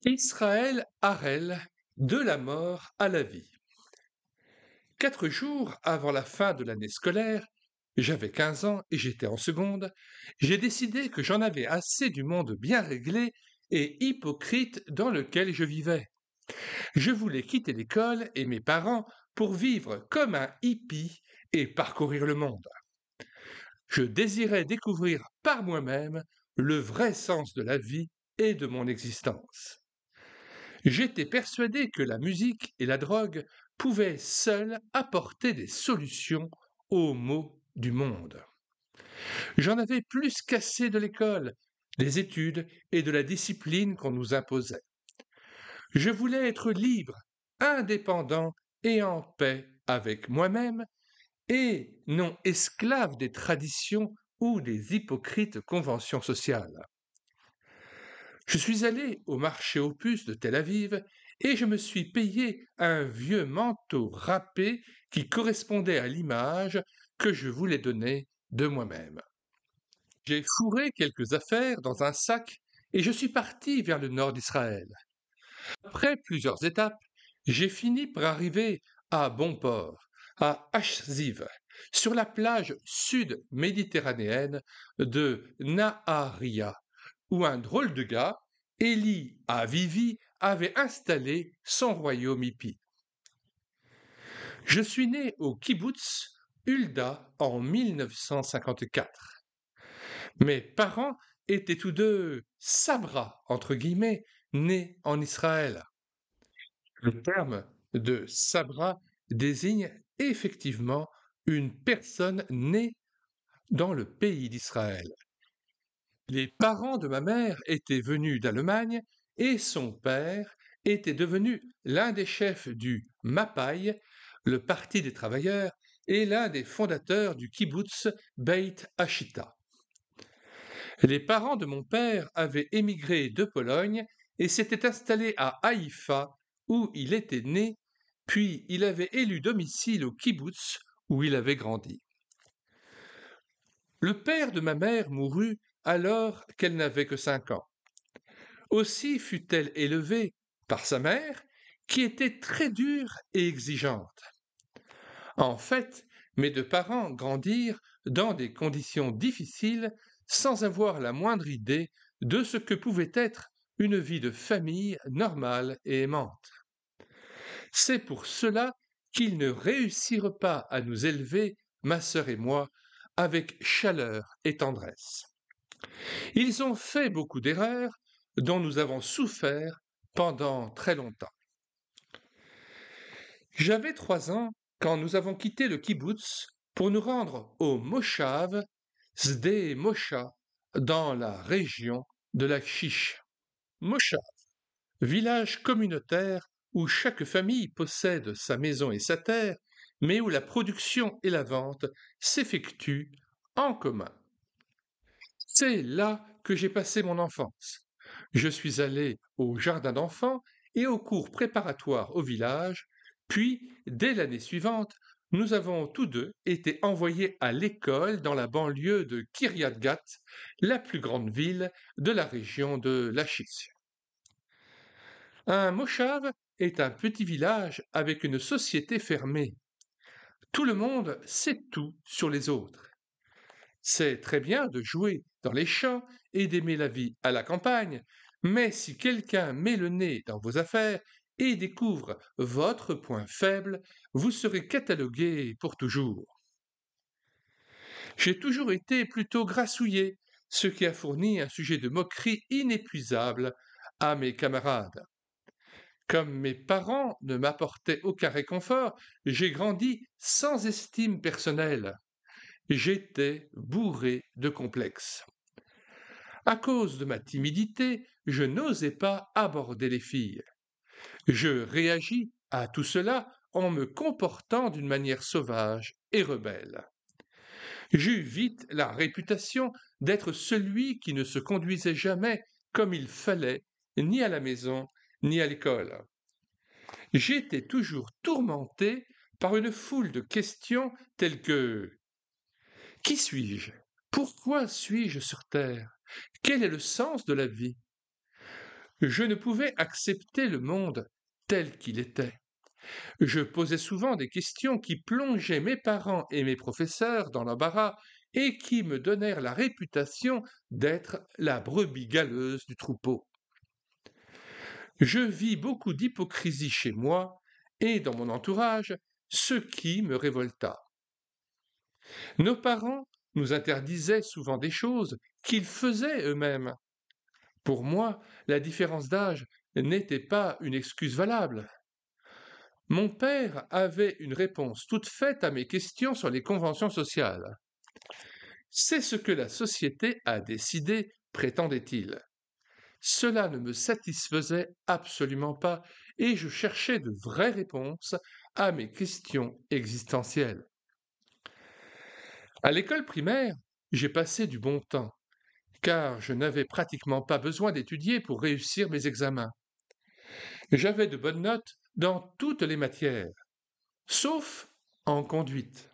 Israël Harel, de la mort à la vie. 4 jours avant la fin de l'année scolaire, j'avais 15 ans et j'étais en seconde, j'ai décidé que j'en avais assez du monde bien réglé et hypocrite dans lequel je vivais. Je voulais quitter l'école et mes parents pour vivre comme un hippie et parcourir le monde. Je désirais découvrir par moi-même le vrai sens de la vie et de mon existence. J'étais persuadé que la musique et la drogue pouvaient seules apporter des solutions aux maux du monde. J'en avais plus qu'assez de l'école, des études et de la discipline qu'on nous imposait. Je voulais être libre, indépendant et en paix avec moi-même, et non esclave des traditions ou des hypocrites conventions sociales. Je suis allé au marché aux puces de Tel Aviv et je me suis payé un vieux manteau râpé qui correspondait à l'image que je voulais donner de moi-même. J'ai fourré quelques affaires dans un sac et je suis parti vers le nord d'Israël. Après plusieurs étapes, j'ai fini par arriver à Bon Port, à Achziv, sur la plage sud-méditerranéenne de Naharia, où un drôle de gars, Eli Avivi, avait installé son royaume hippie. Je suis né au kibbutz Hulda en 1954. Mes parents étaient tous deux sabras, entre guillemets, nés en Israël. Le terme de sabra désigne effectivement une personne née dans le pays d'Israël. Les parents de ma mère étaient venus d'Allemagne et son père était devenu l'un des chefs du Mapai, le Parti des travailleurs, et l'un des fondateurs du kibbutz Beit Hashita. Les parents de mon père avaient émigré de Pologne et s'étaient installés à Haïfa, où il était né, puis il avait élu domicile au kibbutz où il avait grandi. Le père de ma mère mourut alors qu'elle n'avait que 5 ans. Aussi fut-elle élevée par sa mère, qui était très dure et exigeante. En fait, mes deux parents grandirent dans des conditions difficiles sans avoir la moindre idée de ce que pouvait être une vie de famille normale et aimante. C'est pour cela qu'ils ne réussirent pas à nous élever, ma sœur et moi, avec chaleur et tendresse. Ils ont fait beaucoup d'erreurs dont nous avons souffert pendant très longtemps. J'avais 3 ans quand nous avons quitté le kibbutz pour nous rendre au Moshav Sde Mosha dans la région de la Chiche. Moshav, village communautaire où chaque famille possède sa maison et sa terre, mais où la production et la vente s'effectuent en commun. C'est là que j'ai passé mon enfance. Je suis allé au jardin d'enfants et aux cours préparatoires au village, puis, dès l'année suivante, nous avons tous deux été envoyés à l'école dans la banlieue de Kiryat Gat, la plus grande ville de la région de Lachish. Un moshav est un petit village avec une société fermée. Tout le monde sait tout sur les autres. C'est très bien de jouer dans les champs et d'aimer la vie à la campagne, mais si quelqu'un met le nez dans vos affaires et découvre votre point faible, vous serez catalogué pour toujours. J'ai toujours été plutôt grassouillet, ce qui a fourni un sujet de moquerie inépuisable à mes camarades. Comme mes parents ne m'apportaient aucun réconfort, j'ai grandi sans estime personnelle. J'étais bourré de complexes. À cause de ma timidité, je n'osais pas aborder les filles. Je réagis à tout cela en me comportant d'une manière sauvage et rebelle. J'eus vite la réputation d'être celui qui ne se conduisait jamais comme il fallait, ni à la maison, ni à l'école. J'étais toujours tourmenté par une foule de questions telles que: qui suis-je? Pourquoi suis-je sur Terre? Quel est le sens de la vie? Je ne pouvais accepter le monde tel qu'il était. Je posais souvent des questions qui plongeaient mes parents et mes professeurs dans l'embarras et qui me donnèrent la réputation d'être la brebis galeuse du troupeau. Je vis beaucoup d'hypocrisie chez moi et dans mon entourage, ce qui me révolta. Nos parents nous interdisaient souvent des choses qu'ils faisaient eux-mêmes. Pour moi, la différence d'âge n'était pas une excuse valable. Mon père avait une réponse toute faite à mes questions sur les conventions sociales. C'est ce que la société a décidé, prétendait-il. Cela ne me satisfaisait absolument pas et je cherchais de vraies réponses à mes questions existentielles. À l'école primaire, j'ai passé du bon temps, car je n'avais pratiquement pas besoin d'étudier pour réussir mes examens. J'avais de bonnes notes dans toutes les matières, sauf en conduite.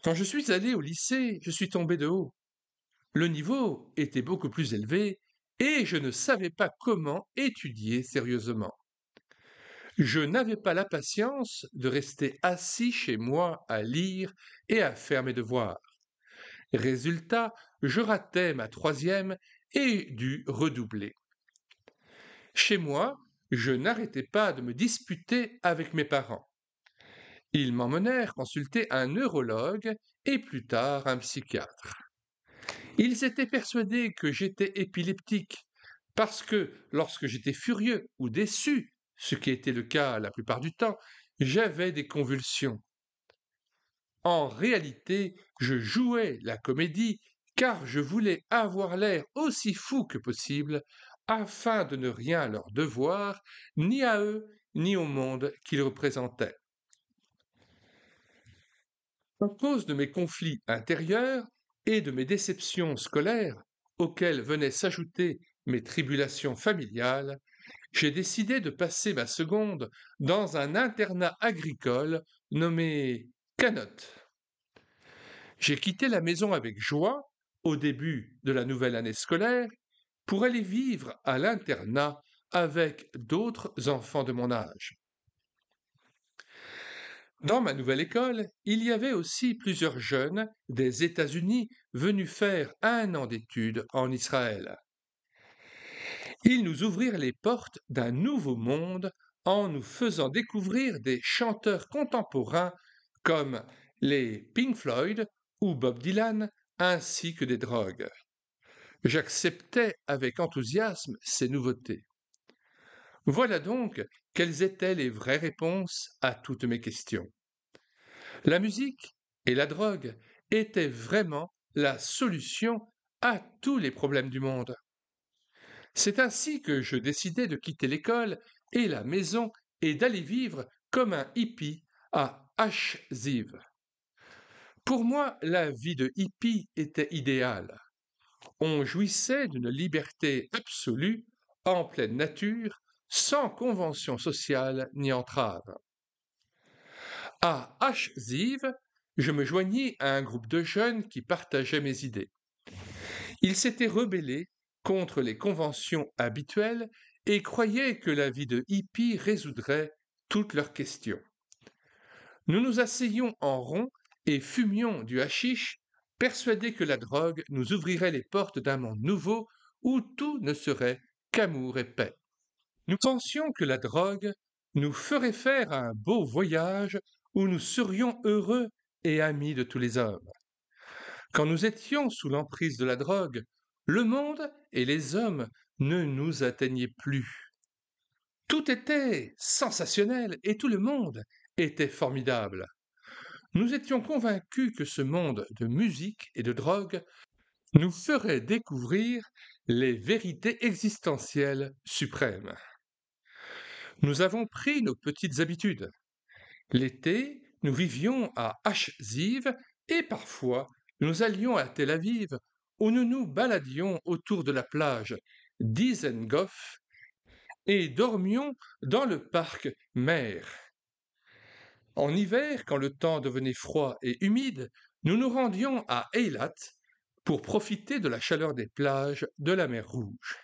Quand je suis allé au lycée, je suis tombé de haut. Le niveau était beaucoup plus élevé et je ne savais pas comment étudier sérieusement. Je n'avais pas la patience de rester assis chez moi à lire et à faire mes devoirs. Résultat, je ratais ma troisième et dus redoubler. Chez moi, je n'arrêtais pas de me disputer avec mes parents. Ils m'emmenèrent consulter un neurologue et plus tard un psychiatre. Ils étaient persuadés que j'étais épileptique parce que lorsque j'étais furieux ou déçu, ce qui était le cas la plupart du temps, j'avais des convulsions. En réalité, je jouais la comédie car je voulais avoir l'air aussi fou que possible afin de ne rien leur devoir, ni à eux, ni au monde qu'ils représentaient. À cause de mes conflits intérieurs et de mes déceptions scolaires, auxquelles venaient s'ajouter mes tribulations familiales, j'ai décidé de passer ma seconde dans un internat agricole nommé Canotte. J'ai quitté la maison avec joie au début de la nouvelle année scolaire pour aller vivre à l'internat avec d'autres enfants de mon âge. Dans ma nouvelle école, il y avait aussi plusieurs jeunes des États-Unis venus faire un an d'études en Israël. Ils nous ouvrirent les portes d'un nouveau monde en nous faisant découvrir des chanteurs contemporains comme les Pink Floyd ou Bob Dylan, ainsi que des drogues. J'acceptais avec enthousiasme ces nouveautés. Voilà donc quelles étaient les vraies réponses à toutes mes questions. La musique et la drogue étaient vraiment la solution à tous les problèmes du monde. C'est ainsi que je décidai de quitter l'école et la maison et d'aller vivre comme un hippie à Ashziv. Pour moi, la vie de hippie était idéale. On jouissait d'une liberté absolue, en pleine nature, sans convention sociale ni entrave. À Ashziv, je me joignis à un groupe de jeunes qui partageaient mes idées. Ils s'étaient rebellés contre les conventions habituelles et croyaient que la vie de hippie résoudrait toutes leurs questions. Nous nous asseyions en rond et fumions du hashish, persuadés que la drogue nous ouvrirait les portes d'un monde nouveau où tout ne serait qu'amour et paix. Nous pensions que la drogue nous ferait faire un beau voyage où nous serions heureux et amis de tous les hommes. Quand nous étions sous l'emprise de la drogue, le monde et les hommes ne nous atteignaient plus. Tout était sensationnel et tout le monde était formidable. Nous étions convaincus que ce monde de musique et de drogue nous ferait découvrir les vérités existentielles suprêmes. Nous avons pris nos petites habitudes. L'été, nous vivions à Ashziv et parfois nous allions à Tel Aviv où nous nous baladions autour de la plage d'Izengoff et dormions dans le parc Meir. En hiver, quand le temps devenait froid et humide, nous nous rendions à Eilat pour profiter de la chaleur des plages de la mer Rouge.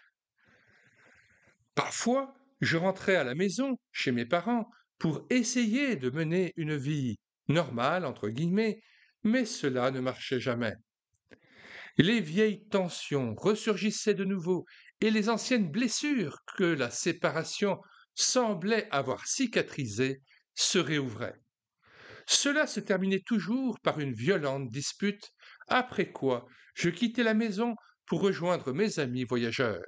Parfois, je rentrais à la maison, chez mes parents, pour essayer de mener une vie normale, entre guillemets, mais cela ne marchait jamais. Les vieilles tensions ressurgissaient de nouveau et les anciennes blessures que la séparation semblait avoir cicatrisées se réouvraient. Cela se terminait toujours par une violente dispute, après quoi je quittais la maison pour rejoindre mes amis voyageurs.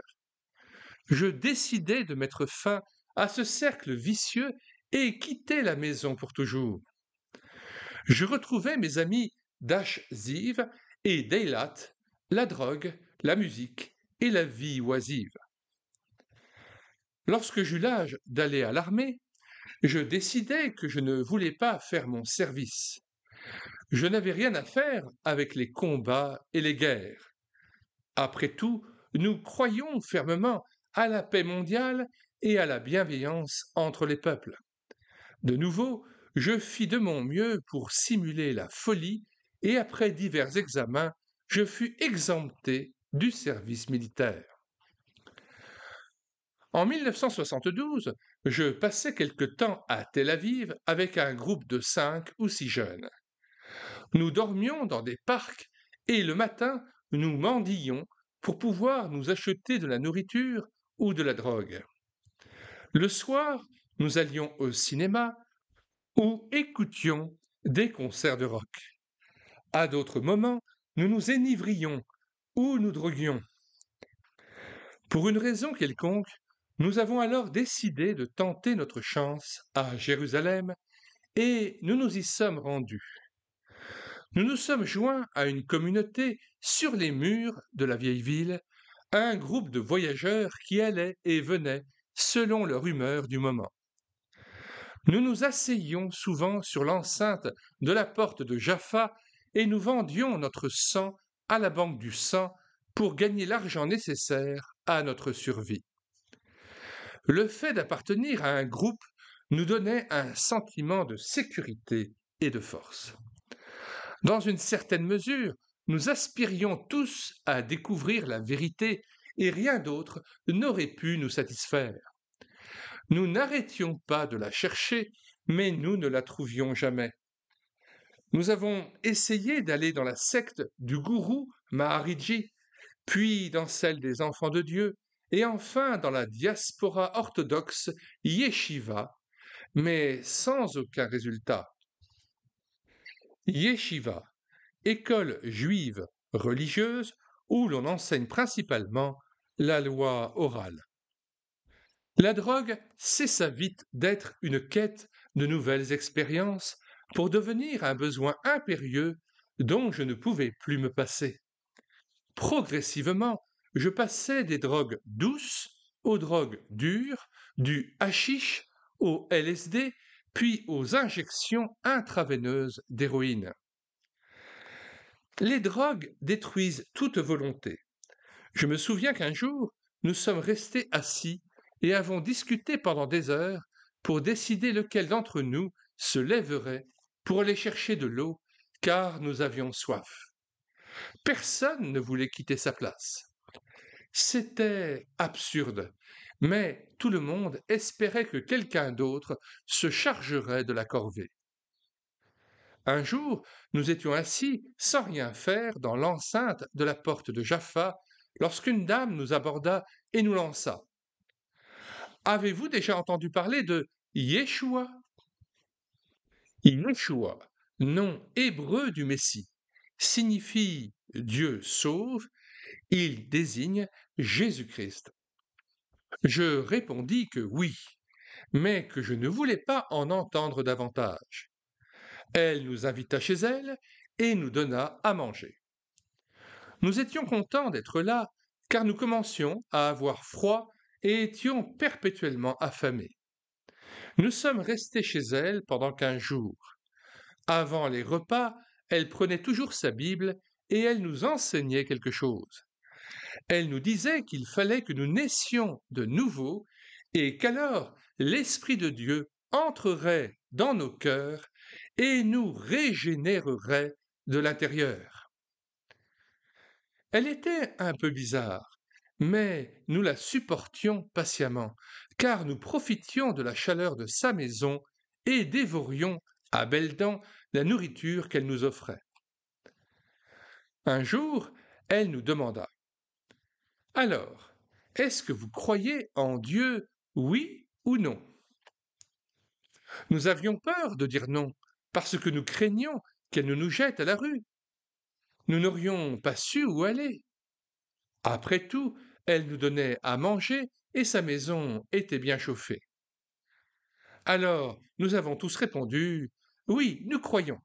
Je décidai de mettre fin à ce cercle vicieux et quitter la maison pour toujours. Je retrouvai mes amis Dash Ziv et Daylat, la drogue, la musique et la vie oisive. Lorsque j'eus l'âge d'aller à l'armée, je décidai que je ne voulais pas faire mon service. Je n'avais rien à faire avec les combats et les guerres. Après tout, nous croyons fermement à la paix mondiale et à la bienveillance entre les peuples. De nouveau, je fis de mon mieux pour simuler la folie et après divers examens, je fus exempté du service militaire. En 1972, je passai quelque temps à Tel Aviv avec un groupe de 5 ou 6 jeunes. Nous dormions dans des parcs et le matin, nous mendions pour pouvoir nous acheter de la nourriture ou de la drogue. Le soir, nous allions au cinéma ou écoutions des concerts de rock. À d'autres moments, nous nous enivrions ou nous droguions. Pour une raison quelconque, nous avons alors décidé de tenter notre chance à Jérusalem et nous nous y sommes rendus. Nous nous sommes joints à une communauté sur les murs de la vieille ville, un groupe de voyageurs qui allaient et venaient selon leur humeur du moment. Nous nous asseyions souvent sur l'enceinte de la porte de Jaffa et nous vendions notre sang à la banque du sang pour gagner l'argent nécessaire à notre survie. Le fait d'appartenir à un groupe nous donnait un sentiment de sécurité et de force. Dans une certaine mesure, nous aspirions tous à découvrir la vérité et rien d'autre n'aurait pu nous satisfaire. Nous n'arrêtions pas de la chercher, mais nous ne la trouvions jamais. Nous avons essayé d'aller dans la secte du gourou Mahariji, puis dans celle des enfants de Dieu, et enfin dans la diaspora orthodoxe Yeshiva, mais sans aucun résultat. Yeshiva, école juive religieuse où l'on enseigne principalement la loi orale. La drogue cessa vite d'être une quête de nouvelles expériences pour devenir un besoin impérieux dont je ne pouvais plus me passer. Progressivement, je passais des drogues douces aux drogues dures, du hashish au LSD, puis aux injections intraveineuses d'héroïne. Les drogues détruisent toute volonté. Je me souviens qu'un jour, nous sommes restés assis et avons discuté pendant des heures pour décider lequel d'entre nous se lèverait pour aller chercher de l'eau, car nous avions soif. Personne ne voulait quitter sa place. C'était absurde, mais tout le monde espérait que quelqu'un d'autre se chargerait de la corvée. Un jour, nous étions assis sans rien faire dans l'enceinte de la porte de Jaffa lorsqu'une dame nous aborda et nous lança. Avez-vous déjà entendu parler de Yeshua? Yeshua, nom hébreu du Messie, signifie Dieu sauve, il désigne Jésus-Christ. Je répondis que oui, mais que je ne voulais pas en entendre davantage. Elle nous invita chez elle et nous donna à manger. Nous étions contents d'être là, car nous commencions à avoir froid et étions perpétuellement affamés. Nous sommes restés chez elle pendant 15 jours. Avant les repas, elle prenait toujours sa Bible et elle nous enseignait quelque chose. Elle nous disait qu'il fallait que nous naissions de nouveau et qu'alors l'Esprit de Dieu entrerait dans nos cœurs et nous régénérerait de l'intérieur. Elle était un peu bizarre, mais nous la supportions patiemment, car nous profitions de la chaleur de sa maison et dévorions à belles dents la nourriture qu'elle nous offrait. Un jour, elle nous demanda: Alors, est-ce que vous croyez en Dieu, oui ou non? Nous avions peur de dire non, parce que nous craignions qu'elle ne nous jette à la rue. Nous n'aurions pas su où aller. Après tout, elle nous donnait à manger et sa maison était bien chauffée. Alors, nous avons tous répondu: Oui, nous croyons.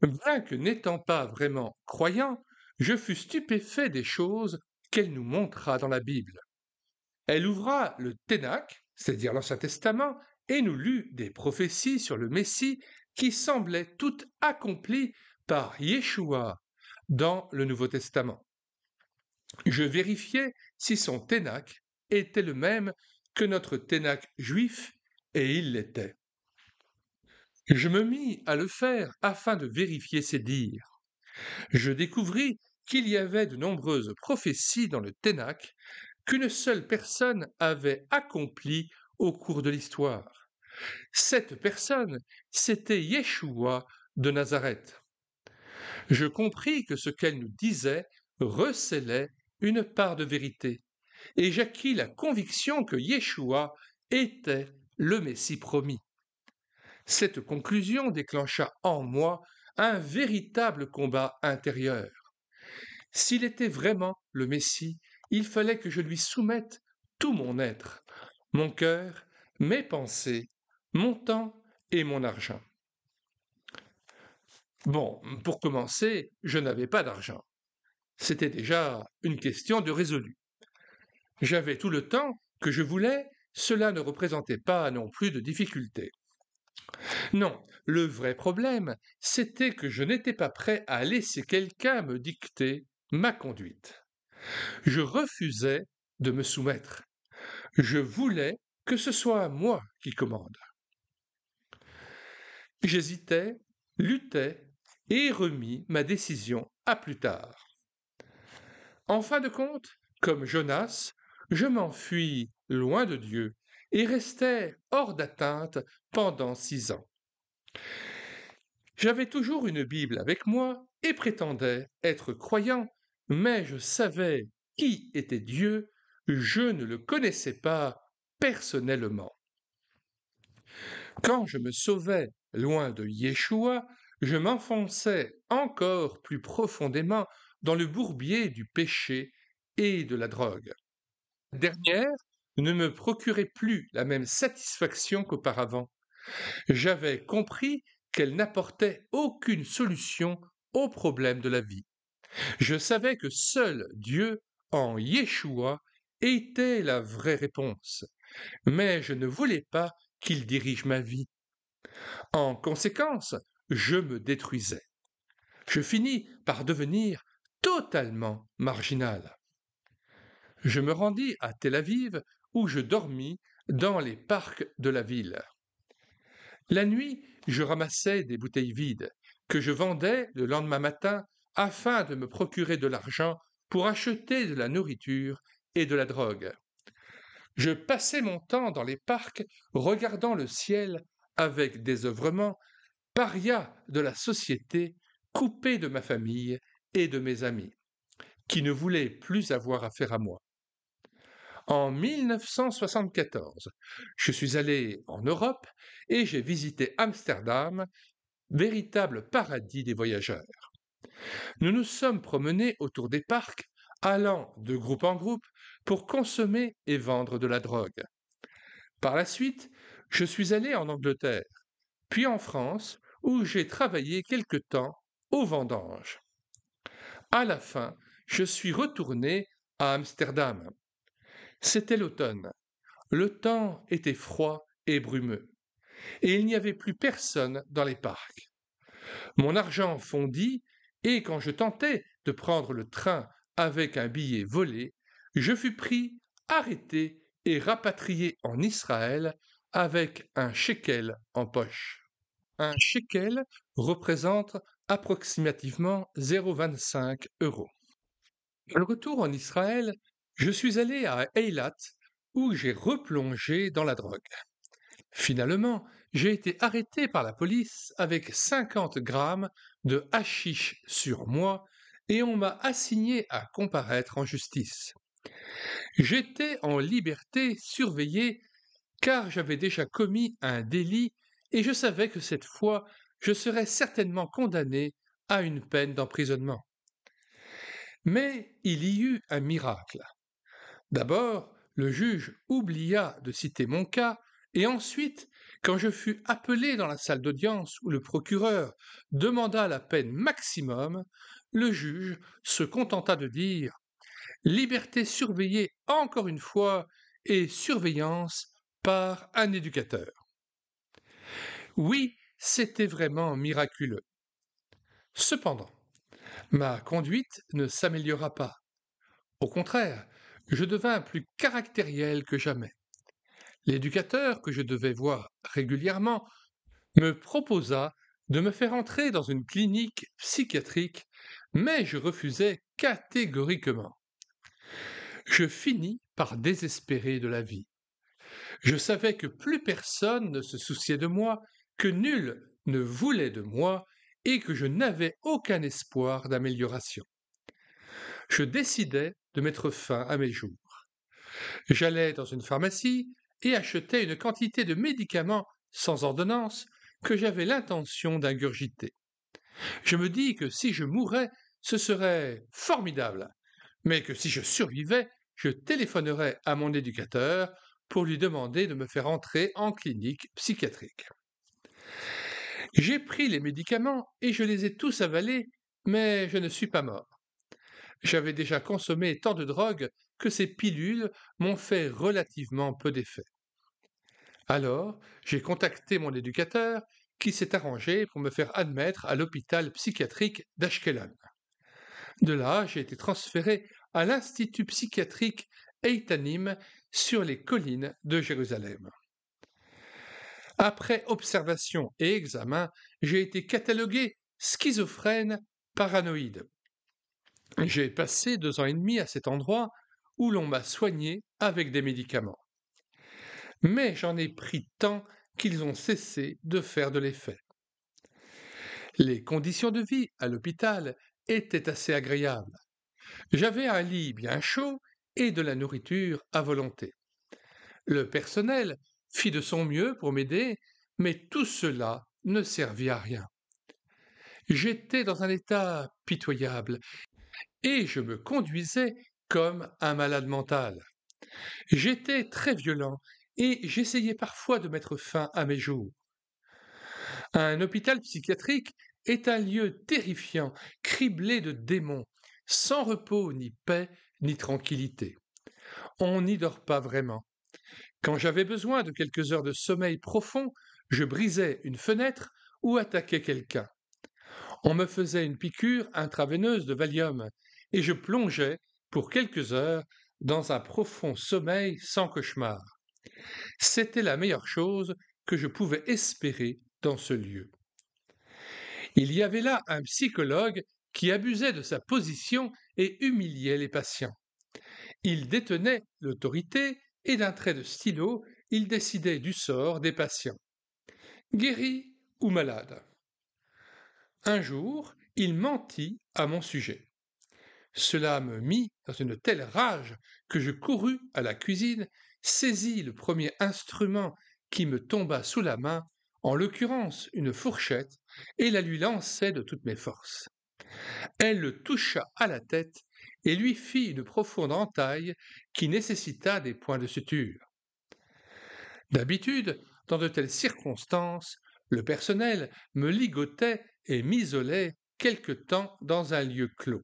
Bien que n'étant pas vraiment croyant, je fus stupéfait des choses qu'elle nous montra dans la Bible. Elle ouvra le Ténach, c'est-à-dire l'Ancien Testament, et nous lut des prophéties sur le Messie qui semblaient toutes accomplies par Yeshua dans le Nouveau Testament. Je vérifiai si son Ténach était le même que notre Ténach juif, et il l'était. Je me mis à le faire afin de vérifier ses dires. Je découvris qu'il y avait de nombreuses prophéties dans le Ténach qu'une seule personne avait accomplies au cours de l'histoire. Cette personne, c'était Yeshua de Nazareth. Je compris que ce qu'elle nous disait recélait une part de vérité, et j'acquis la conviction que Yeshua était le Messie promis. Cette conclusion déclencha en moi un véritable combat intérieur. S'il était vraiment le Messie, il fallait que je lui soumette tout mon être, mon cœur, mes pensées, mon temps et mon argent. Bon, pour commencer, je n'avais pas d'argent. C'était déjà une question de résolu. J'avais tout le temps que je voulais, cela ne représentait pas non plus de difficulté. Non, le vrai problème, c'était que je n'étais pas prêt à laisser quelqu'un me dicter ma conduite. Je refusais de me soumettre. Je voulais que ce soit moi qui commande. J'hésitais, luttais et remis ma décision à plus tard. En fin de compte, comme Jonas, je m'enfuis loin de Dieu et restai hors d'atteinte pendant 6 ans. J'avais toujours une Bible avec moi et prétendais être croyant, mais je savais qui était Dieu, je ne le connaissais pas personnellement. Quand je me sauvais loin de Yeshua, je m'enfonçais encore plus profondément dans le bourbier du péché et de la drogue. La dernière ne me procurait plus la même satisfaction qu'auparavant. J'avais compris qu'elle n'apportait aucune solution aux problèmes de la vie. Je savais que seul Dieu, en Yeshua, était la vraie réponse, mais je ne voulais pas qu'il dirige ma vie. En conséquence, je me détruisais. Je finis par devenir totalement marginal. Je me rendis à Tel Aviv où je dormis dans les parcs de la ville. La nuit, je ramassais des bouteilles vides que je vendais le lendemain matin afin de me procurer de l'argent pour acheter de la nourriture et de la drogue. Je passais mon temps dans les parcs regardant le ciel avec désœuvrement, paria de la société, coupé de ma famille et de mes amis, qui ne voulaient plus avoir affaire à moi. En 1974, je suis allé en Europe et j'ai visité Amsterdam, véritable paradis des voyageurs. Nous nous sommes promenés autour des parcs, allant de groupe en groupe pour consommer et vendre de la drogue. Par la suite, je suis allé en Angleterre, puis en France, où j'ai travaillé quelque temps aux vendanges. À la fin, je suis retourné à Amsterdam. C'était l'automne. Le temps était froid et brumeux, et il n'y avait plus personne dans les parcs. Mon argent fondit, et quand je tentais de prendre le train avec un billet volé, je fus pris, arrêté et rapatrié en Israël avec un shekel en poche. Un shekel représente approximativement 0,25 euros. Le retour en Israël, je suis allé à Eilat où j'ai replongé dans la drogue. Finalement, j'ai été arrêté par la police avec 50 grammes de hashish sur moi et on m'a assigné à comparaître en justice. J'étais en liberté surveillée car j'avais déjà commis un délit et je savais que cette fois, je serais certainement condamné à une peine d'emprisonnement. Mais il y eut un miracle. D'abord, le juge oublia de citer mon cas, et ensuite, quand je fus appelé dans la salle d'audience où le procureur demanda la peine maximum, le juge se contenta de dire liberté surveillée encore une fois et surveillance par un éducateur. Oui, c'était vraiment miraculeux. Cependant, ma conduite ne s'améliora pas. Au contraire, je devins plus caractériel que jamais. L'éducateur, que je devais voir régulièrement, me proposa de me faire entrer dans une clinique psychiatrique, mais je refusai catégoriquement. Je finis par désespérer de la vie. Je savais que plus personne ne se souciait de moi, que nul ne voulait de moi, et que je n'avais aucun espoir d'amélioration. Je décidai de mettre fin à mes jours. J'allai dans une pharmacie et achetai une quantité de médicaments sans ordonnance que j'avais l'intention d'ingurgiter. Je me dis que si je mourais, ce serait formidable, mais que si je survivais, je téléphonerais à mon éducateur pour lui demander de me faire entrer en clinique psychiatrique. J'ai pris les médicaments et je les ai tous avalés, mais je ne suis pas mort. J'avais déjà consommé tant de drogue que ces pilules m'ont fait relativement peu d'effet. Alors, j'ai contacté mon éducateur qui s'est arrangé pour me faire admettre à l'hôpital psychiatrique d'Ashkelon. De là, j'ai été transféré à l'Institut psychiatrique Eitanim sur les collines de Jérusalem. Après observation et examen, j'ai été catalogué schizophrène paranoïde. J'ai passé 2 ans et demi à cet endroit où l'on m'a soigné avec des médicaments. Mais j'en ai pris tant qu'ils ont cessé de faire de l'effet. Les conditions de vie à l'hôpital étaient assez agréables. J'avais un lit bien chaud et de la nourriture à volonté. Le personnel fit de son mieux pour m'aider, mais tout cela ne servit à rien. J'étais dans un état pitoyable et je me conduisais comme un malade mental. J'étais très violent et j'essayais parfois de mettre fin à mes jours. Un hôpital psychiatrique est un lieu terrifiant, criblé de démons, sans repos, ni paix, ni tranquillité. On n'y dort pas vraiment. Quand j'avais besoin de quelques heures de sommeil profond, je brisais une fenêtre ou attaquais quelqu'un. On me faisait une piqûre intraveineuse de Valium et je plongeais pour quelques heures dans un profond sommeil sans cauchemar. C'était la meilleure chose que je pouvais espérer dans ce lieu. Il y avait là un psychologue qui abusait de sa position et humiliait les patients. Il détenait l'autorité et d'un trait de stylo, il décidait du sort des patients, guéris ou malades. Un jour, il mentit à mon sujet. Cela me mit dans une telle rage que je courus à la cuisine, saisis le premier instrument qui me tomba sous la main, en l'occurrence une fourchette, et la lui lançai de toutes mes forces. Elle le toucha à la tête et lui fit une profonde entaille qui nécessita des points de suture. D'habitude, dans de telles circonstances, le personnel me ligotait et m'isolait quelque temps dans un lieu clos.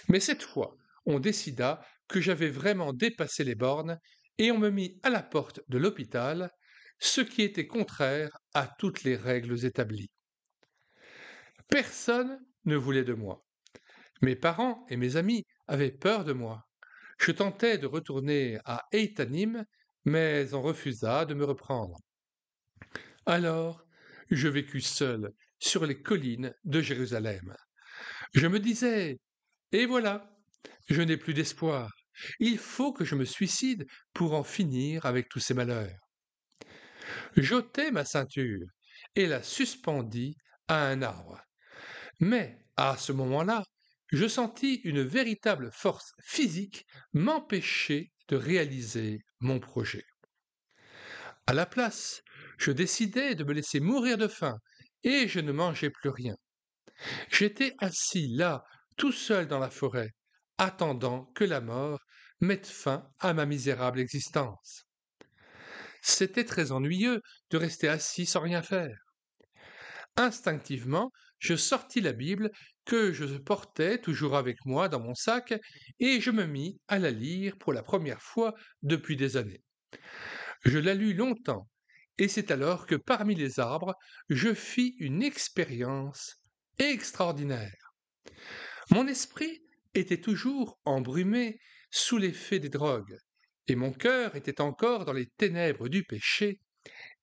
Mais cette fois, on décida que j'avais vraiment dépassé les bornes et on me mit à la porte de l'hôpital, ce qui était contraire à toutes les règles établies. Personne ne voulait de moi. Mes parents et mes amis avaient peur de moi. Je tentais de retourner à Eitanim, mais on refusa de me reprendre. Alors, je vécus seul sur les collines de Jérusalem. Je me disais, et voilà, Je n'ai plus d'espoir. Il faut que je me suicide pour en finir avec tous ces malheurs. J'ôtai ma ceinture et la suspendis à un arbre. Mais, à ce moment-là, je sentis une véritable force physique m'empêcher de réaliser mon projet. À la place, je décidai de me laisser mourir de faim et je ne mangeais plus rien. J'étais assis là, tout seul dans la forêt, attendant que la mort mette fin à ma misérable existence. C'était très ennuyeux de rester assis sans rien faire. Instinctivement, je sortis la Bible que je portais toujours avec moi dans mon sac et je me mis à la lire pour la première fois depuis des années. Je la lus longtemps et c'est alors que parmi les arbres, je fis une expérience extraordinaire. Mon esprit était toujours embrumé sous l'effet des drogues et mon cœur était encore dans les ténèbres du péché,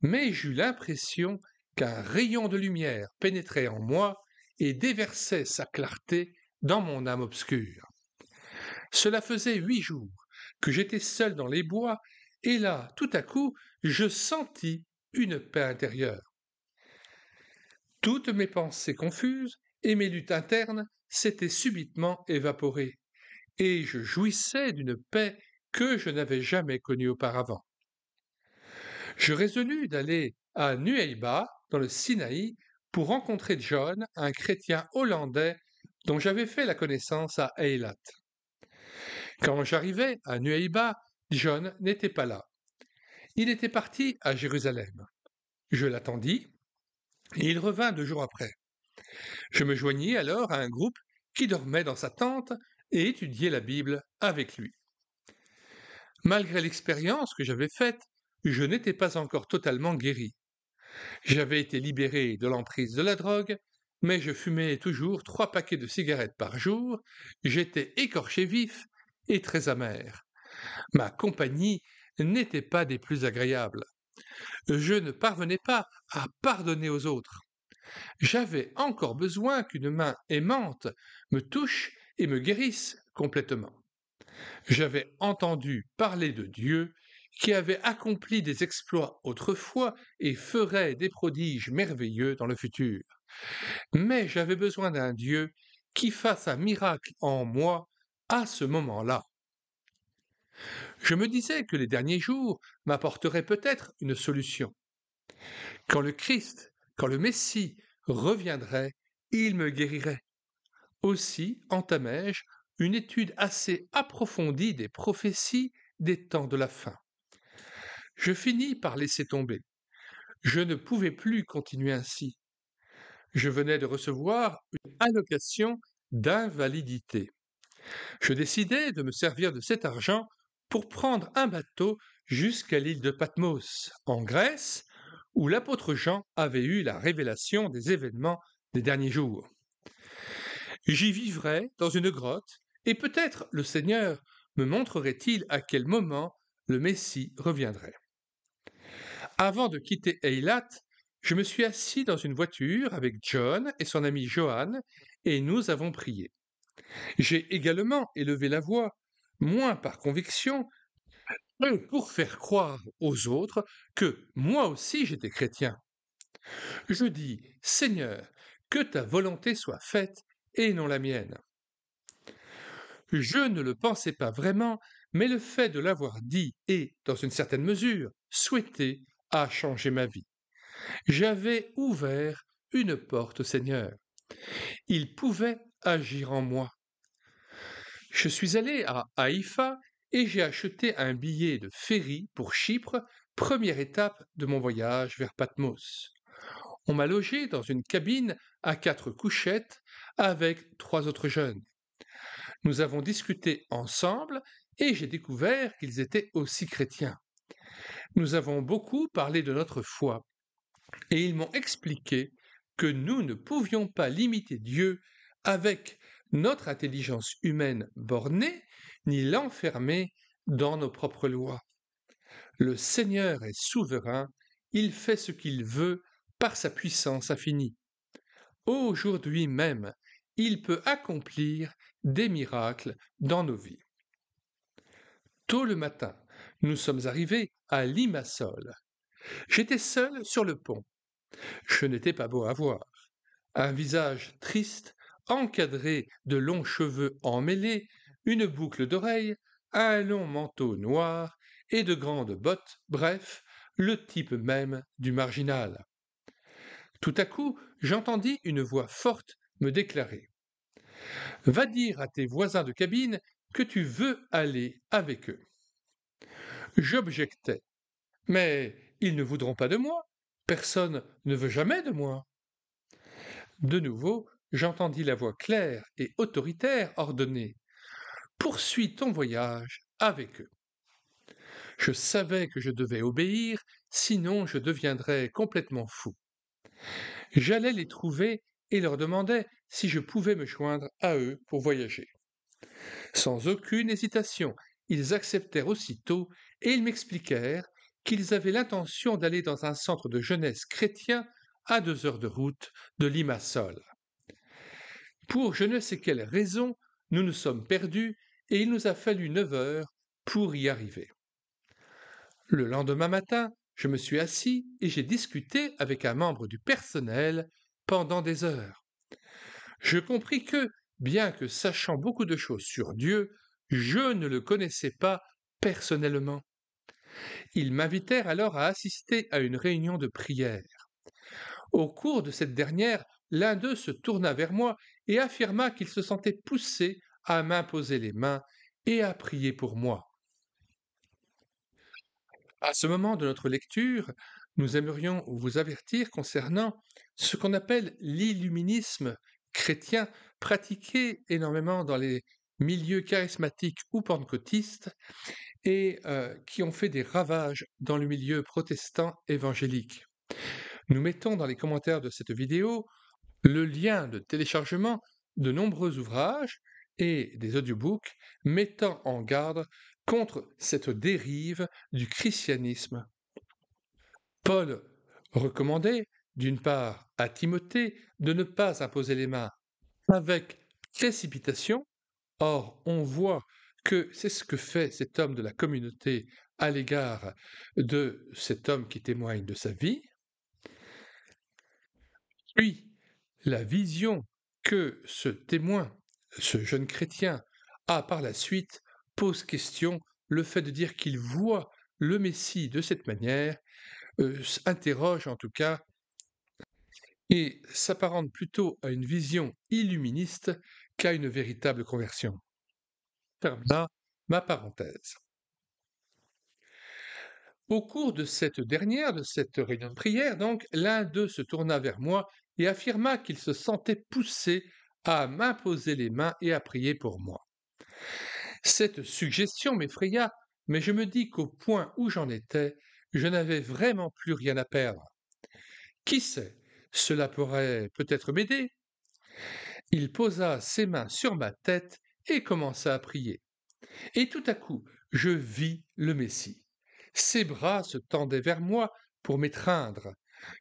mais j'eus l'impression qu'un rayon de lumière pénétrait en moi et déversait sa clarté dans mon âme obscure. Cela faisait 8 jours que j'étais seul dans les bois, et là, tout à coup, je sentis une paix intérieure. Toutes mes pensées confuses et mes luttes internes s'étaient subitement évaporées, et je jouissais d'une paix que je n'avais jamais connue auparavant. Je résolus d'aller à Nueiba, dans le Sinaï, pour rencontrer John, un chrétien hollandais dont j'avais fait la connaissance à Eilat. Quand j'arrivai à Nueiba, John n'était pas là. Il était parti à Jérusalem. Je l'attendis, et il revint 2 jours après. Je me joignis alors à un groupe qui dormait dans sa tente et étudiait la Bible avec lui. Malgré l'expérience que j'avais faite, je n'étais pas encore totalement guéri. J'avais été libéré de l'emprise de la drogue, mais je fumais toujours 3 paquets de cigarettes par jour, j'étais écorché vif et très amer. Ma compagnie n'était pas des plus agréables. Je ne parvenais pas à pardonner aux autres. J'avais encore besoin qu'une main aimante me touche et me guérisse complètement. J'avais entendu parler de Dieu qui avait accompli des exploits autrefois et ferait des prodiges merveilleux dans le futur. Mais j'avais besoin d'un Dieu qui fasse un miracle en moi à ce moment-là. Je me disais que les derniers jours m'apporteraient peut-être une solution. Quand le Christ, quand le Messie reviendrait, il me guérirait. Aussi entamai-je une étude assez approfondie des prophéties des temps de la fin. Je finis par laisser tomber. Je ne pouvais plus continuer ainsi. Je venais de recevoir une allocation d'invalidité. Je décidai de me servir de cet argent pour prendre un bateau jusqu'à l'île de Patmos, en Grèce, où l'apôtre Jean avait eu la révélation des événements des derniers jours. J'y vivrais dans une grotte, et peut-être le Seigneur me montrerait-il à quel moment le Messie reviendrait. Avant de quitter Eilat, je me suis assis dans une voiture avec John et son ami Johan, et nous avons prié. J'ai également élevé la voix, moins par conviction, que pour faire croire aux autres que moi aussi j'étais chrétien. Je dis, Seigneur, que ta volonté soit faite et non la mienne. Je ne le pensais pas vraiment, mais le fait de l'avoir dit et, dans une certaine mesure, souhaité, a changé ma vie. J'avais ouvert une porte au Seigneur. Il pouvait agir en moi. Je suis allé à Haïfa et j'ai acheté un billet de ferry pour Chypre, première étape de mon voyage vers Patmos. On m'a logé dans une cabine à 4 couchettes avec 3 autres jeunes. Nous avons discuté ensemble et j'ai découvert qu'ils étaient aussi chrétiens. Nous avons beaucoup parlé de notre foi et ils m'ont expliqué que nous ne pouvions pas limiter Dieu avec notre intelligence humaine bornée, ni l'enfermer dans nos propres lois. Le Seigneur est souverain, il fait ce qu'il veut par sa puissance infinie. Aujourd'hui même, il peut accomplir des miracles dans nos vies. Tôt le matin, nous sommes arrivés à Limassol. J'étais seul sur le pont. Je n'étais pas beau à voir. Un visage triste, encadré de longs cheveux emmêlés, une boucle d'oreille, un long manteau noir et de grandes bottes, bref, le type même du marginal. Tout à coup, j'entendis une voix forte me déclarer: Va dire à tes voisins de cabine que tu veux aller avec eux. J'objectai: Mais ils ne voudront pas de moi. Personne ne veut jamais de moi. De nouveau, j'entendis la voix claire et autoritaire ordonner: Poursuis ton voyage avec eux. Je savais que je devais obéir, sinon je deviendrais complètement fou. J'allais les trouver et leur demandais si je pouvais me joindre à eux pour voyager. Sans aucune hésitation, ils acceptèrent aussitôt et ils m'expliquèrent qu'ils avaient l'intention d'aller dans un centre de jeunesse chrétien à 2 heures de route de Limassol. Pour je ne sais quelle raison, nous nous sommes perdus et il nous a fallu 9 heures pour y arriver. Le lendemain matin, je me suis assis et j'ai discuté avec un membre du personnel pendant des heures. Je compris que, bien que sachant beaucoup de choses sur Dieu, je ne le connaissais pas personnellement. Ils m'invitèrent alors à assister à une réunion de prière. Au cours de cette dernière, l'un d'eux se tourna vers moi et affirma qu'il se sentait poussé à m'imposer les mains et à prier pour moi. À ce moment de notre lecture, nous aimerions vous avertir concernant ce qu'on appelle l'illuminisme chrétien, pratiqué énormément dans les milieux charismatiques ou pentecôtistes et qui ont fait des ravages dans le milieu protestant évangélique. Nous mettons dans les commentaires de cette vidéo le lien de téléchargement de nombreux ouvrages et des audiobooks mettant en garde contre cette dérive du christianisme. Paul recommandait, d'une part, à Timothée de ne pas imposer les mains avec précipitation. Or, on voit que c'est ce que fait cet homme de la communauté à l'égard de cet homme qui témoigne de sa vie. Puis, la vision que ce témoin, ce jeune chrétien, a par la suite pose question. Le fait de dire qu'il voit le Messie de cette manière interroge en tout cas et s'apparente plutôt à une vision illuministe qu'à une véritable conversion. Ferme là ma parenthèse. Au cours de cette réunion de prière, donc, l'un d'eux se tourna vers moi et affirma qu'il se sentait poussé à m'imposer les mains et à prier pour moi. Cette suggestion m'effraya, mais je me dis qu'au point où j'en étais, je n'avais vraiment plus rien à perdre. Qui sait, cela pourrait peut-être m'aider. Il posa ses mains sur ma tête et commença à prier. Et tout à coup, je vis le Messie. Ses bras se tendaient vers moi pour m'étreindre.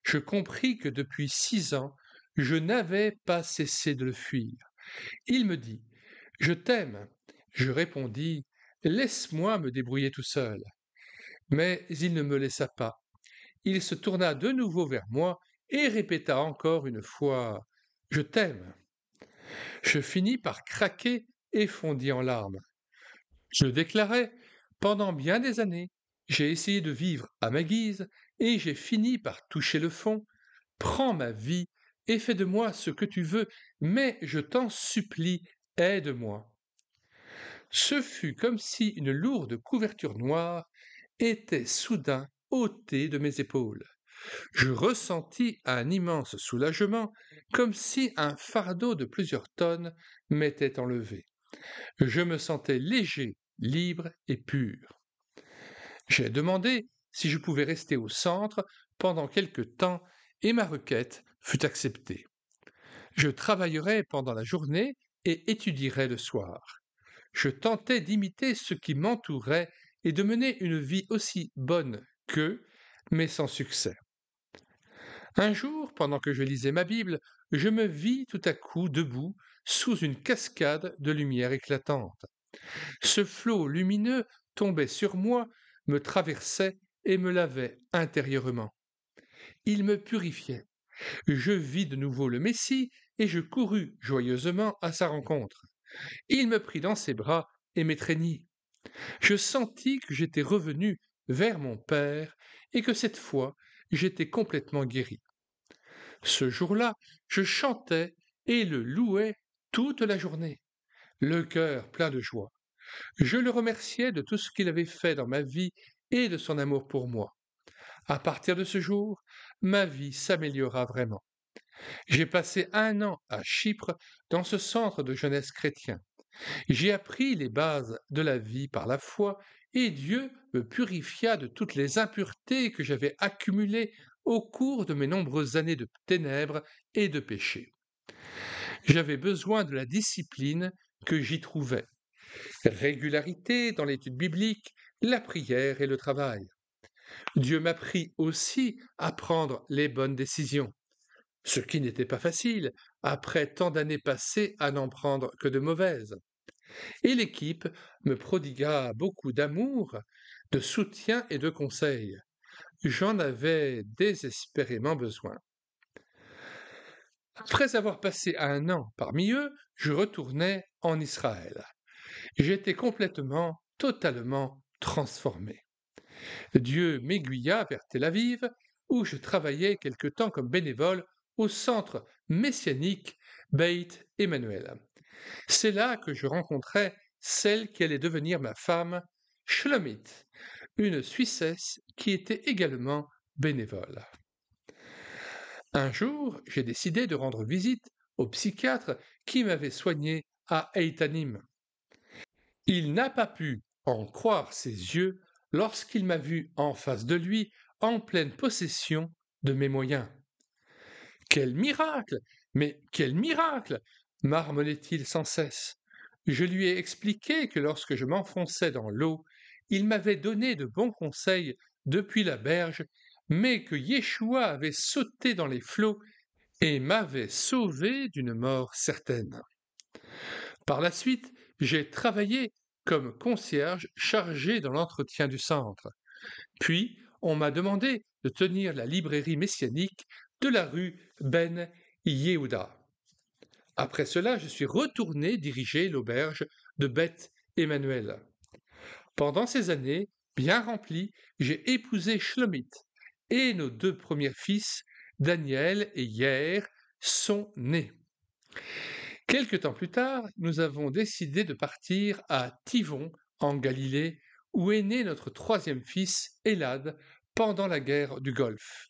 Je compris que depuis 6 ans, je n'avais pas cessé de le fuir. Il me dit: Je t'aime. Je répondis: Laisse-moi me débrouiller tout seul. Mais il ne me laissa pas. Il se tourna de nouveau vers moi et répéta encore une fois: Je t'aime. Je finis par craquer et fondis en larmes. Je déclarai: Pendant bien des années, j'ai essayé de vivre à ma guise et j'ai fini par toucher le fond. Prends ma vie et fais de moi ce que tu veux, mais je t'en supplie, aide-moi. Ce fut comme si une lourde couverture noire était soudain ôtée de mes épaules. Je ressentis un immense soulagement, comme si un fardeau de plusieurs tonnes m'était enlevé. Je me sentais léger, libre et pur. J'ai demandé si je pouvais rester au centre pendant quelque temps et ma requête fut acceptée. Je travaillerai pendant la journée et étudierai le soir. Je tentais d'imiter ce qui m'entourait et de mener une vie aussi bonne qu'eux, mais sans succès. Un jour, pendant que je lisais ma Bible, je me vis tout à coup debout, sous une cascade de lumière éclatante. Ce flot lumineux tombait sur moi, me traversait et me lavait intérieurement. Il me purifiait. Je vis de nouveau le Messie et je courus joyeusement à sa rencontre. Il me prit dans ses bras et m'étreignit. Je sentis que j'étais revenu vers mon Père et que cette fois j'étais complètement guéri. Ce jour-là, je chantais et le louais toute la journée, le cœur plein de joie. Je le remerciais de tout ce qu'il avait fait dans ma vie et de son amour pour moi. À partir de ce jour, ma vie s'améliora vraiment. J'ai passé 1 an à Chypre dans ce centre de jeunesse chrétien. J'ai appris les bases de la vie par la foi et Dieu me purifia de toutes les impuretés que j'avais accumulées au cours de mes nombreuses années de ténèbres et de péché. J'avais besoin de la discipline que j'y trouvais. Régularité dans l'étude biblique, la prière et le travail. Dieu m'apprit aussi à prendre les bonnes décisions, ce qui n'était pas facile après tant d'années passées à n'en prendre que de mauvaises. Et l'équipe me prodigua beaucoup d'amour, de soutien et de conseils. J'en avais désespérément besoin. Après avoir passé 1 an parmi eux, je retournai en Israël. J'étais complètement, totalement transformé. Dieu m'aiguilla vers Tel Aviv, où je travaillais quelque temps comme bénévole au centre messianique Beit Emmanuel. C'est là que je rencontrai celle qui allait devenir ma femme, Shlomit, une Suissesse qui était également bénévole. Un jour, j'ai décidé de rendre visite au psychiatre qui m'avait soigné à Eitanim. Il n'a pas pu en croire ses yeux lorsqu'il m'a vu en face de lui, en pleine possession de mes moyens. Quel miracle! Mais quel miracle! Marmonnait-il sans cesse. Je lui ai expliqué que lorsque je m'enfonçais dans l'eau, il m'avait donné de bons conseils depuis la berge, mais que Yeshua avait sauté dans les flots et m'avait sauvé d'une mort certaine. Par la suite, j'ai travaillé comme concierge chargé dans l'entretien du centre. Puis, on m'a demandé de tenir la librairie messianique de la rue Ben Yehuda. Après cela, je suis retourné diriger l'auberge de Beth Emmanuel. Pendant ces années bien remplies, j'ai épousé Shlomit et nos 2 premiers fils, Daniel et Yair, sont nés. Quelque temps plus tard, nous avons décidé de partir à Tivon, en Galilée, où est né notre 3e fils, Elad, pendant la guerre du Golfe.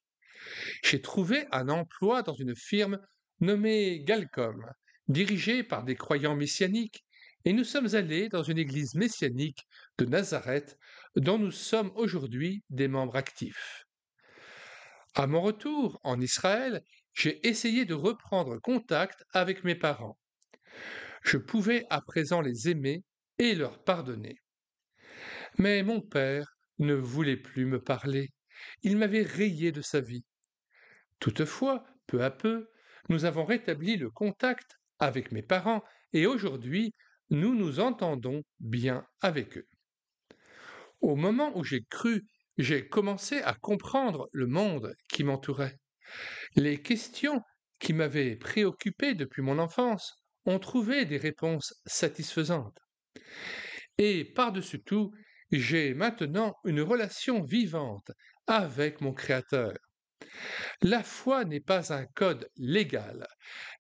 J'ai trouvé un emploi dans une firme nommée Galcom, dirigée par des croyants messianiques, et nous sommes allés dans une église messianique de Nazareth, dont nous sommes aujourd'hui des membres actifs. À mon retour en Israël, j'ai essayé de reprendre contact avec mes parents. Je pouvais à présent les aimer et leur pardonner. Mais mon père ne voulait plus me parler. Il m'avait rayé de sa vie. Toutefois, peu à peu, nous avons rétabli le contact avec mes parents et aujourd'hui, nous nous entendons bien avec eux. Au moment où j'ai commencé à comprendre le monde qui m'entourait. Les questions qui m'avaient préoccupé depuis mon enfance ont trouvé des réponses satisfaisantes. Et par-dessus tout, j'ai maintenant une relation vivante avec mon Créateur. La foi n'est pas un code légal,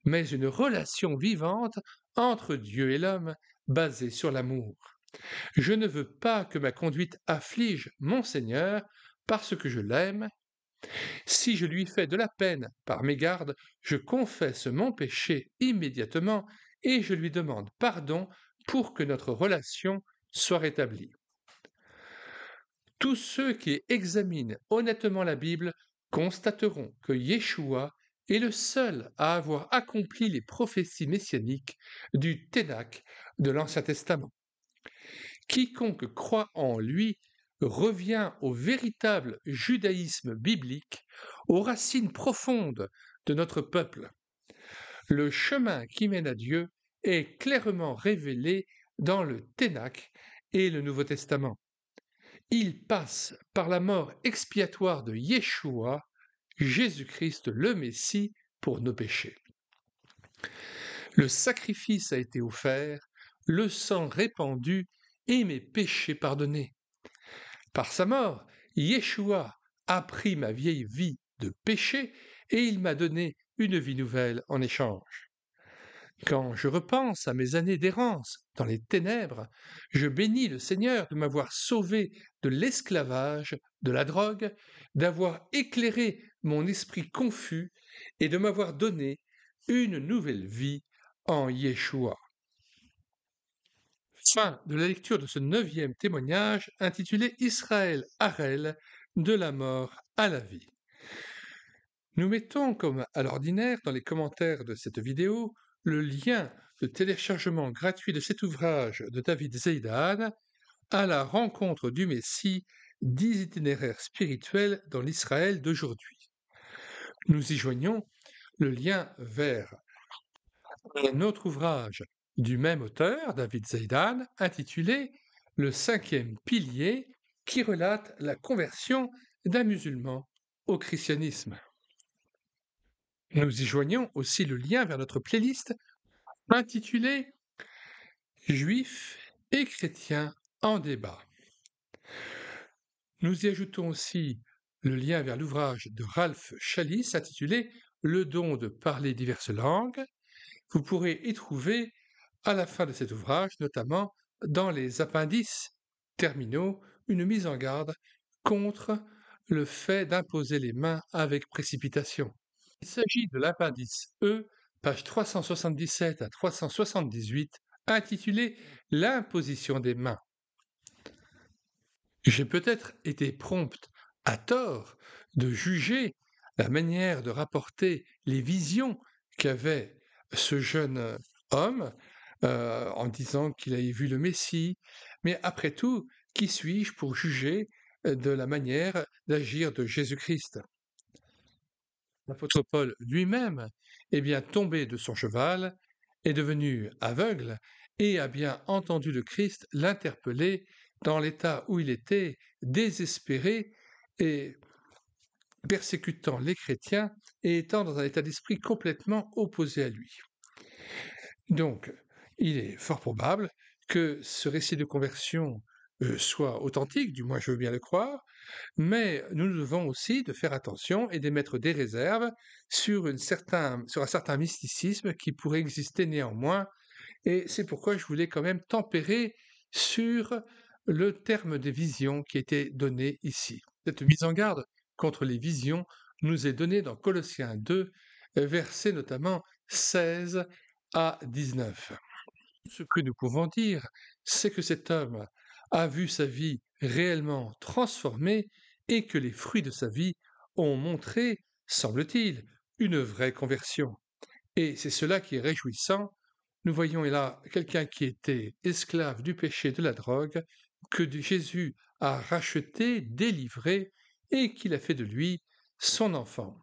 mais une relation vivante entre Dieu et l'homme basée sur l'amour. Je ne veux pas que ma conduite afflige mon Seigneur parce que je l'aime. Si je lui fais de la peine par mégarde, je confesse mon péché immédiatement et je lui demande pardon pour que notre relation soit rétablie. Tous ceux qui examinent honnêtement la Bible constateront que Yeshua est le seul à avoir accompli les prophéties messianiques du Ténach de l'Ancien Testament. Quiconque croit en lui revient au véritable judaïsme biblique, aux racines profondes de notre peuple. Le chemin qui mène à Dieu est clairement révélé dans le Ténach et le Nouveau Testament. Il passe par la mort expiatoire de Yeshua, Jésus-Christ le Messie, pour nos péchés. Le sacrifice a été offert, le sang répandu et mes péchés pardonnés. Par sa mort, Yeshua a pris ma vieille vie de péché et il m'a donné une vie nouvelle en échange. Quand je repense à mes années d'errance dans les ténèbres, je bénis le Seigneur de m'avoir sauvé de l'esclavage, de la drogue, d'avoir éclairé mon esprit confus et de m'avoir donné une nouvelle vie en Yeshua. Fin de la lecture de ce 9e témoignage intitulé Israël Harel, de la mort à la vie. Nous mettons, comme à l'ordinaire, dans les commentaires de cette vidéo, le lien de téléchargement gratuit de cet ouvrage de David Zeidan, à la rencontre du Messie, 10 itinéraires spirituels dans l'Israël d'aujourd'hui. Nous y joignons le lien vers un autre ouvrage du même auteur, David Zeidan, intitulé Le 5e pilier, qui relate la conversion d'un musulman au christianisme. Nous y joignons aussi le lien vers notre playlist intitulée Juifs et chrétiens en débat. Nous y ajoutons aussi le lien vers l'ouvrage de Ralph Chalice intitulé Le don de parler diverses langues. Vous pourrez y trouver à la fin de cet ouvrage, notamment dans les appendices terminaux, une mise en garde contre le fait d'imposer les mains avec précipitation. Il s'agit de l'appendice E, page 377 à 378, intitulé L'imposition des mains. J'ai peut-être été prompte, à tort, de juger la manière de rapporter les visions qu'avait ce jeune homme en disant qu'il avait vu le Messie, mais après tout, qui suis-je pour juger de la manière d'agir de Jésus-Christ? L'apôtre Paul lui-même est bien tombé de son cheval, est devenu aveugle et a bien entendu le Christ l'interpeller dans l'état où il était, désespéré et persécutant les chrétiens et étant dans un état d'esprit complètement opposé à lui. Donc, il est fort probable que ce récit de conversion soit authentique, du moins je veux bien le croire, mais nous devons aussi de faire attention et d'émettre des réserves sur un certain mysticisme qui pourrait exister néanmoins, et c'est pourquoi je voulais quand même tempérer sur le terme des visions qui était donné ici. Cette mise en garde contre les visions nous est donnée dans Colossiens 2, versets notamment 16 à 19. Ce que nous pouvons dire, c'est que cet homme a vu sa vie réellement transformée et que les fruits de sa vie ont montré, semble-t-il, une vraie conversion. Et c'est cela qui est réjouissant. Nous voyons là quelqu'un qui était esclave du péché et de la drogue, que Jésus a racheté, délivré, et qu'il a fait de lui son enfant.